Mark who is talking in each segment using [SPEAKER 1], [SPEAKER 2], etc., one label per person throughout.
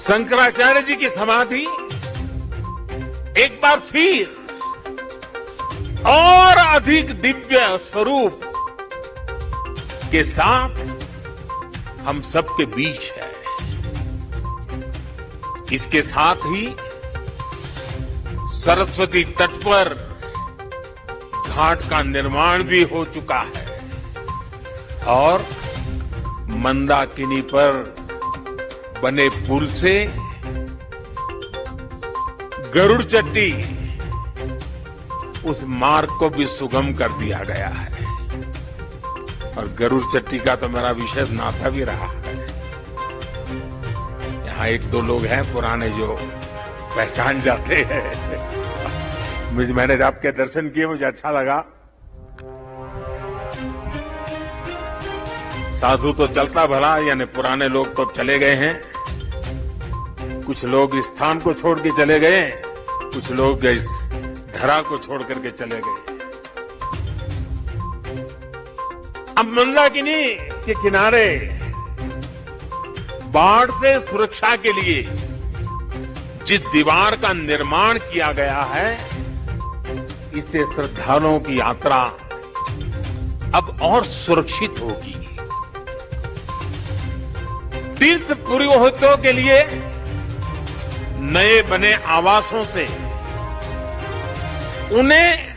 [SPEAKER 1] शंकराचार्य जी की समाधि एक बार फिर और अधिक दिव्य स्वरूप के साथ हम सबके बीच है। इसके साथ ही सरस्वती तट पर घाट का निर्माण भी हो चुका है और मंदाकिनी पर बने पुल से गरुड़ चट्टी उस मार्ग को भी सुगम कर दिया गया है और गरुड़ चट्टी का तो मेरा विशेष नाता भी रहा है। यहाँ एक दो लोग हैं पुराने जो पहचान जाते हैं। मैंने आपके दर्शन किए, मुझे अच्छा लगा। साधु तो चलता भला, यानी पुराने लोग तो चले गए हैं। कुछ लोग इस स्थान को छोड़ के चले गए, कुछ लोग इस धरा को छोड़ करके चले गए। अब मंदाकिनी के किनारे बाढ़ से सुरक्षा के लिए जिस दीवार का निर्माण किया गया है, इससे श्रद्धालुओं की यात्रा अब और सुरक्षित होगी। तीर्थ पुरोहितों के लिए नए बने आवासों से उन्हें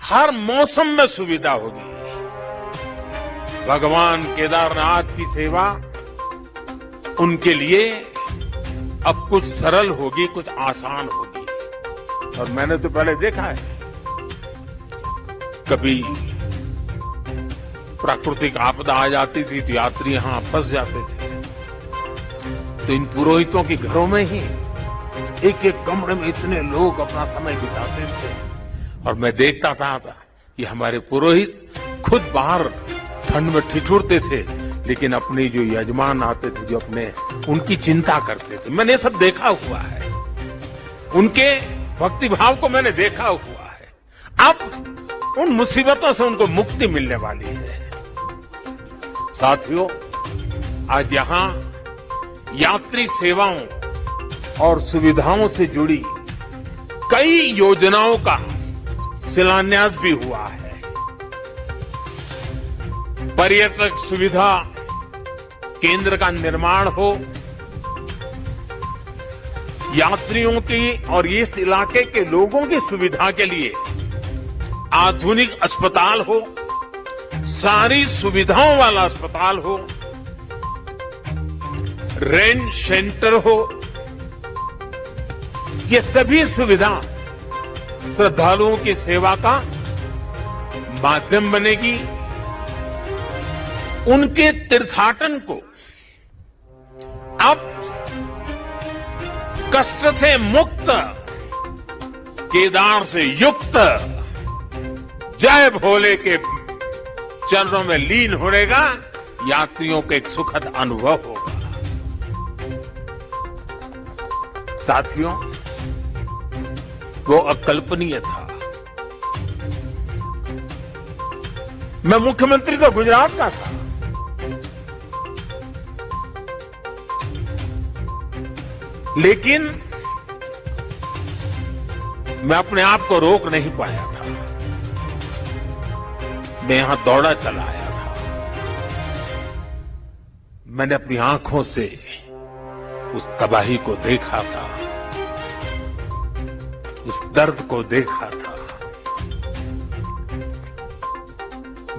[SPEAKER 1] हर मौसम में सुविधा होगी। भगवान केदारनाथ की सेवा उनके लिए अब कुछ सरल होगी, कुछ आसान होगी। और मैंने तो पहले देखा है, कभी प्राकृतिक आपदा आ जाती थी तो यात्री यहां फंस जाते थे, तो इन पुरोहितों के घरों में ही एक एक कमरे में इतने लोग अपना समय बिताते थे और मैं देखता था कि हमारे पुरोहित खुद बाहर ठंड में ठिठुरते थे, लेकिन अपने जो यजमान आते थे, जो अपने उनकी चिंता करते थे, मैंने सब देखा हुआ है। उनके भक्ति भाव को मैंने देखा हुआ है। अब उन मुसीबतों से उनको मुक्ति मिलने वाली है। साथियों, आज यहां यात्री सेवाओं और सुविधाओं से जुड़ी कई योजनाओं का शिलान्यास भी हुआ है। पर्यटक सुविधा केंद्र का निर्माण हो, यात्रियों की और इस इलाके के लोगों की सुविधा के लिए आधुनिक अस्पताल हो, सारी सुविधाओं वाला अस्पताल हो, रेंट सेंटर हो, ये सभी सुविधा श्रद्धालुओं की सेवा का माध्यम बनेगी। उनके तीर्थाटन को अब कष्ट से मुक्त, केदार से युक्त जय भोले के चरणों में लीन होने का यात्रियों को एक सुखद अनुभव होगा। साथियों, वो अकल्पनीय था। मैं मुख्यमंत्री तो गुजरात का था, लेकिन मैं अपने आप को रोक नहीं पाया था। मैं यहां दौड़ा चला आया था। मैंने अपनी आंखों से उस तबाही को देखा था, उस दर्द को देखा था।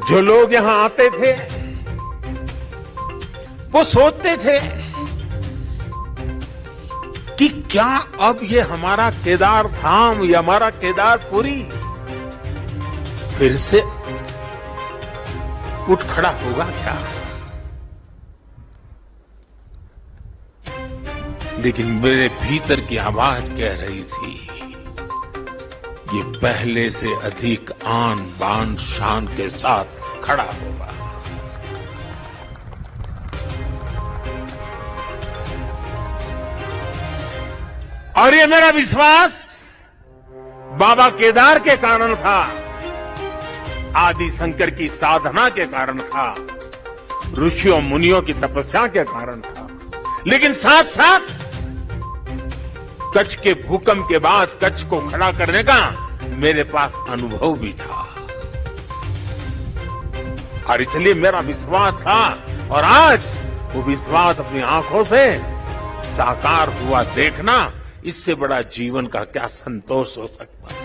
[SPEAKER 1] जो लोग यहां आते थे वो सोचते थे कि क्या अब ये हमारा केदार धाम या हमारा केदारपुरी फिर से उठ खड़ा होगा क्या? लेकिन मेरे भीतर की आवाज कह रही थी, ये पहले से अधिक आन बान शान के साथ खड़ा होगा। और ये मेरा विश्वास बाबा केदार के कारण था, आदि शंकर की साधना के कारण था, ऋषियों मुनियों की तपस्या के कारण था, लेकिन साथ साथ कच्छ के भूकंप के बाद कच्छ को खड़ा करने का मेरे पास अनुभव भी था और इसलिए मेरा विश्वास था और आज वो विश्वास अपनी आंखों से साकार हुआ देखना, इससे बड़ा जीवन का क्या संतोष हो सकता है।